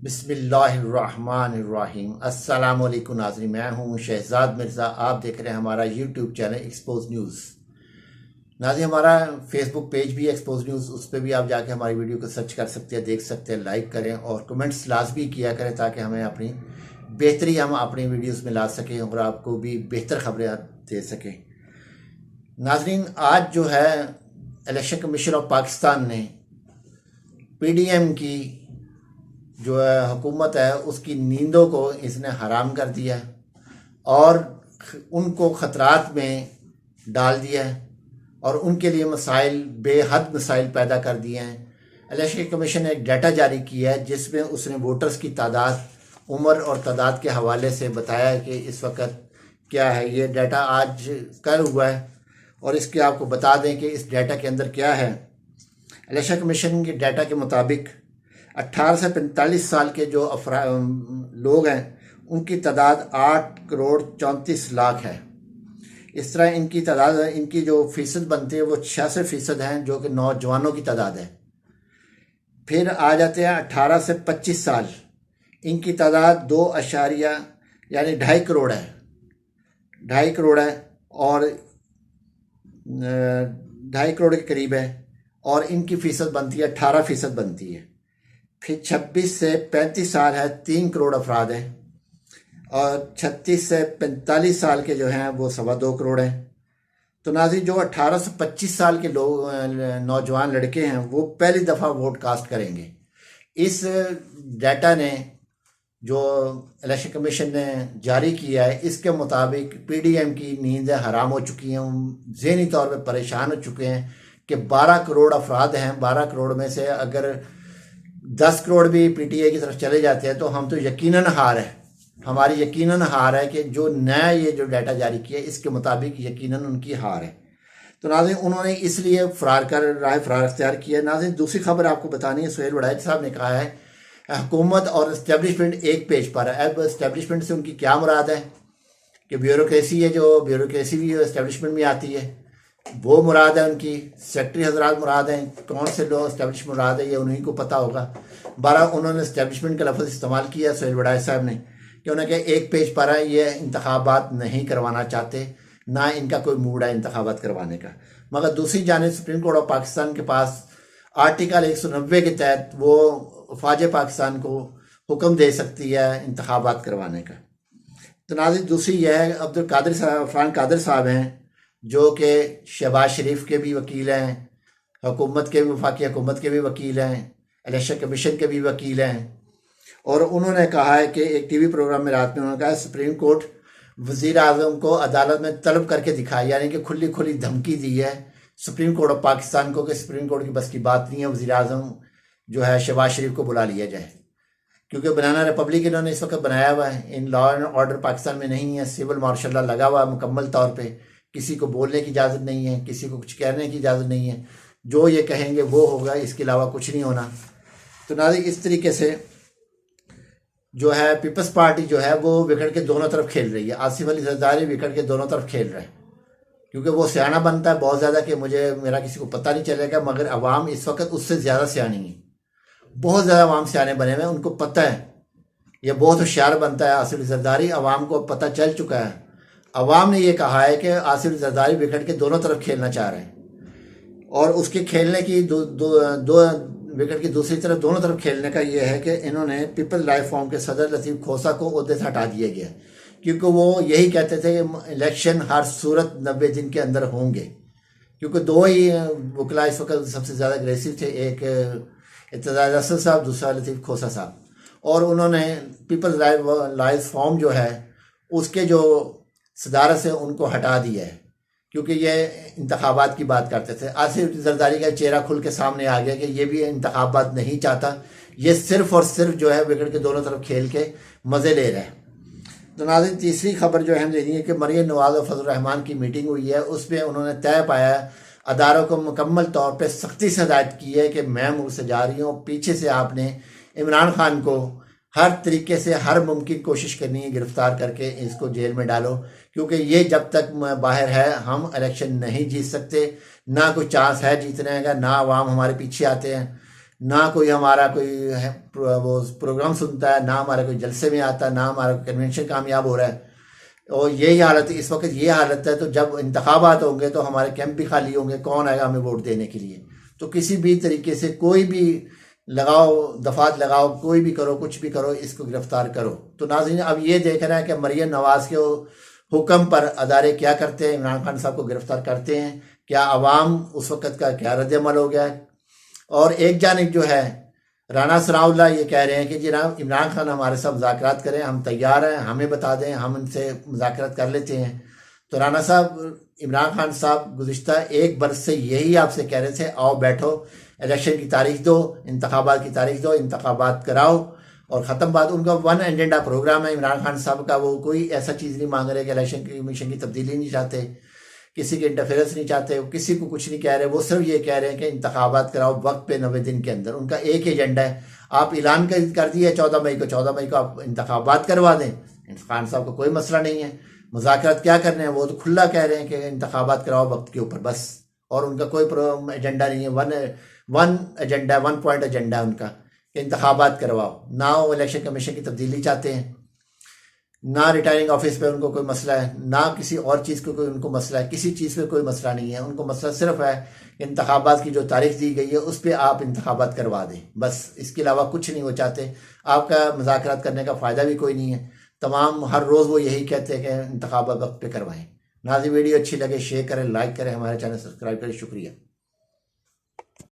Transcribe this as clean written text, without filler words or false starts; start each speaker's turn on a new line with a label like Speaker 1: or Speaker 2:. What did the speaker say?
Speaker 1: बिस्मिल्लाहिर्रहमानिर्रहीम। अस्सलाम वालेकुम नाज़रीन, मैं हूँ शहजाद मिर्ज़ा। आप देख रहे हैं हमारा यूट्यूब चैनल एक्सपोज न्यूज़। नाज़रीन, हमारा फेसबुक पेज भी एक्सपोज न्यूज़, उस पर भी आप जाके हमारी वीडियो को सर्च कर सकते हैं, देख सकते हैं, लाइक करें और कमेंट्स लाजमी किया करें ताकि हमें अपनी बेहतरी हम अपनी वीडियोज़ में ला सकें और आपको भी बेहतर खबरें दे सकें। नाज़रीन, आज जो है इलेक्शन कमीशन ऑफ पाकिस्तान ने PDM की जो है हुकूमत है उसकी नींदों को इसने हराम कर दिया है और उनको ख़तरात में डाल दिया है और उनके लिए मसाइल, बेहद मसाइल पैदा कर दिए हैं। इलेक्शन कमीशन ने एक डाटा जारी किया है जिसमें उसने वोटर्स की तादाद, उम्र और तादाद के हवाले से बताया है कि इस वक्त क्या है। ये डाटा आज कल हुआ है और इसके आपको बता दें कि इस डाटा के अंदर क्या है। इलेक्शन कमीशन के डाटा के मुताबिक 18 से 45 साल के जो लोग हैं उनकी तादाद 8 करोड़ 34 लाख है। इस तरह इनकी तादाद, इनकी जो फीसद बनती है वो 86% हैं, जो कि नौजवानों की तादाद है। फिर आ जाते हैं 18 से 25 साल, इनकी तादाद 2 अशारिया यानी 2.5 करोड़ है, 2.5 करोड़ है और 2.5 करोड़ के करीब है और इनकी फीसद बनती है 18% बनती है। फिर 26 से 35 साल है, 3 करोड़ अफराद हैं और 36 से 45 साल के जो हैं वो 2.25 करोड़ हैं। तो नाज़रीन, जो 18 से 25 साल के लोग, नौजवान लड़के हैं, वो पहली दफ़ा वोट कास्ट करेंगे। इस डाटा ने जो इलेक्शन कमीशन ने जारी किया है इसके मुताबिक PDM की नींदें हराम हो चुकी हैं। ज़हनी तौर पर परेशान हो चुके हैं कि 12 करोड़ अफराद हैं। 12 करोड़ में से अगर 10 करोड़ भी PTI की तरफ चले जाते हैं तो हम तो यकीनन हार है, हमारी यकीनन हार है कि जो नया ये जो डाटा जारी किया इसके मुताबिक यकीनन उनकी हार है। तो नाज़रीन, उन्होंने इसलिए राह फरार इख्तियार किया। नाज़रीन, दूसरी खबर आपको बतानी है। सुहेल वड़ैच साहब ने कहा है हुकूमत और इस्टेब्लिशमेंट एक पेज पर है। अब इस्टेब्लिशमेंट से उनकी क्या मुराद है कि ब्यूरोक्रेसी है, जो ब्यूरोक्रेसी भी इस्टेब्लिशमेंट में आती है, वो मुराद है उनकी। सेक्रेटरी हजरात मुराद हैं, कौन से लोग इस्टेब्लिश मुराद है ये उन्हीं को पता होगा। 12 उन्होंने इस्टेब्लिशमेंट का लफ्ज़ इस्तेमाल किया सुहेल वड़ैच साहब ने कि उन्होंने कहा एक पेज पर है, ये इंतखाबात नहीं करवाना चाहते, ना इनका कोई मूड है इंतखाबात करवाने का। मगर दूसरी जानिब सुप्रीम कोर्ट ऑफ पाकिस्तान के पास आर्टिकल 190 के तहत वो फ़ौज पाकिस्तान को हुक्म दे सकती है इंतखाबात करवाने का। तो नाज़रीन, दूसरी यह है, अब्दुल कादिर साहब, फरहान कादिर साहब हैं जो कि शहबाज शरीफ के भी वकील हैं, हुकूमत के भी, वफाकी हुकूमत के भी वकील हैं, इलेक्शन कमीशन के भी वकील हैं। और उन्होंने कहा है कि एक TV प्रोग्राम में रात में उन्होंने कहा सुप्रीम कोर्ट वज़ीर आज़म को अदालत में तलब करके दिखाई, यानी कि खुली खुली धमकी दी है सुप्रीम कोर्ट ऑफ पाकिस्तान को कि सुप्रीम कोर्ट की बस की बात नहीं है, वज़ीर आज़म जो है शहबाज शरीफ को बुला लिया जाए। क्योंकि बनाना रिपब्लिक इन्होंने इस वक्त बनाया हुआ है, in law and order Pakistan में नहीं है, सिविल मार्शल लॉ लगा हुआ है मुकम्मल तौर पर। किसी को बोलने की इजाज़त नहीं है, किसी को कुछ कहने की इजाज़त नहीं है, जो ये कहेंगे वो होगा, इसके अलावा कुछ नहीं होना। तो नाज़रीन, इस तरीके से जो है पीपल्स पार्टी जो है वो विकेट के दोनों तरफ खेल रही है। आसिफ अली जरदारी विकेट के दोनों तरफ खेल रहे हैं क्योंकि वो सियाना बनता है बहुत ज़्यादा कि मेरा किसी को पता नहीं चलेगा, मगर अवाम इस वक्त उससे ज़्यादा सियानी है। बहुत ज़्यादा अवाम सियाने बने हुए हैं, उनको पता है, ये बहुत होशियार बनता है आसिफ अली जरदारी। अवाम को पता चल चुका है, अवाम ने ये कहा है कि आसिफ अली जरदारी विकेट के दोनों तरफ खेलना चाह रहे हैं और उसके खेलने की दो विकेट की दूसरी तरफ, दोनों तरफ खेलने का ये है कि इन्होंने पीपल्स लाइफ फॉर्म के सदर लतीफ़ खोसा को ओहदे से हटा दिया गया क्योंकि वो यही कहते थे कि इलेक्शन हर सूरत 90 दिन के अंदर होंगे। क्योंकि दो ही वकला इस वक्त सबसे ज़्यादा अग्रेसिव थे, एक इत्तेज़ाज़ असद साहब, दूसरा लतीफ़ खोसा साहब। और उन्होंने पीपल्स लाइफ फॉर्म जो है उसके जो सदारत से उनको हटा दिया है क्योंकि ये इंतखाबात की बात करते थे। आसिफ जरदारी का चेहरा खुल के सामने आ गया कि ये भी इंतखाबात नहीं चाहता, ये सिर्फ और सिर्फ जो है विकेट के दोनों तरफ खेल के मज़े ले रहा है। तो नाज़रीन, तीसरी खबर जो है हम देनी है कि मरियम नवाज़ और फजल रहमान की मीटिंग हुई है, उसमें उन्होंने तय पाया अदारों को मुकम्मल तौर पर सख्ती से हिदायत की है कि मैं मुल्क से जा रही हूँ। पीछे से आपने इमरान खान को हर तरीके से हर मुमकिन कोशिश करनी है, गिरफ्तार करके इसको जेल में डालो, क्योंकि ये जब तक बाहर है हम इलेक्शन नहीं जीत सकते, ना कोई चांस है जीतने का, ना आवाम हमारे पीछे आते हैं, ना कोई हमारा कोई वो प्रोग्राम सुनता है, ना हमारा कोई जलसे में आता है, ना हमारा कन्वेंशन कामयाब हो रहा है। और यही हालत इस वक्त ये हालत है। तो जब इंतखाबात होंगे तो हमारे कैंप भी खाली होंगे, कौन आएगा हमें वोट देने के लिए? तो किसी भी तरीके से कोई भी लगाओ, दफात लगाओ, कोई भी करो, कुछ भी करो, इसको गिरफ्तार करो। तो नाज़रीन, अब ये देख रहे हैं कि मरियम नवाज के हुक्म पर अदारे क्या करते हैं, इमरान खान साहब को गिरफ्तार करते हैं। क्या अवाम उस वक़्त का क्या रद्द-ए-अमल हो गया है? और एक जानिब जो है राना सनाउल्लाह ये कह रहे हैं कि जनाब इमरान खान हमारे साथ मुज़ाकरात करें, हम तैयार हैं, हमें बता दें, हम उनसे मुज़ाकरात कर लेते हैं। तो राना साहब, इमरान खान साहब गुज़िश्ता एक बरस से यही आपसे कह रहे थे, आओ बैठो, इलेक्शन की तारीख दो, इंतखाबात की तारीख दो, इंतखाबात कराओ और ख़त्म बात। उनका वन एजेंडा प्रोग्राम है इमरान खान साहब का। वो कोई ऐसा चीज़ नहीं मांग रहे कि इलेक्शन कमीशन की तब्दीली नहीं चाहते, किसी के इंटरफेरेंस नहीं चाहते, किसी को कुछ नहीं कह रहे। वो सिर्फ ये कह रहे हैं कि इंतखाबात कराओ वक्त पे 90 दिन के अंदर। उनका एक एजेंडा है। आप ऐलान कर दिए 14 मई को, 14 मई को आप इंतखाबात करवा दें, खान साहब को कोई मसला नहीं है। मुज़ाकरात क्या करने हैं, वो तो खुला कह रहे हैं कि इंतखाबात कराओ वक्त के ऊपर, बस। और उनका कोई एजेंडा नहीं है। One agenda, one point agenda है उनका कि इंतखाबात करवाओ। ना वो इलेक्शन कमीशन की तब्दीली चाहते हैं, ना रिटायरिंग ऑफिस पे उनको कोई मसला है, ना किसी और चीज़ को कोई उनको मसला है। किसी चीज़ पे कोई मसला नहीं है। उनको मसला सिर्फ है इंतखाबात की जो तारीख दी गई है उस पर आप इंतखाबात करवा दें, बस। इसके अलावा कुछ नहीं वो चाहते। आपका मुज़ाकरात करने का फ़ायदा भी कोई नहीं है। तमाम हर रोज़ वो यही कहते हैं कि इंतखाबात वक्त पे करवाएं। नाज़रीन, वीडियो अच्छी लगे शेयर करें, लाइक करें, हमारे चैनल सब्सक्राइब करें। शुक्रिया।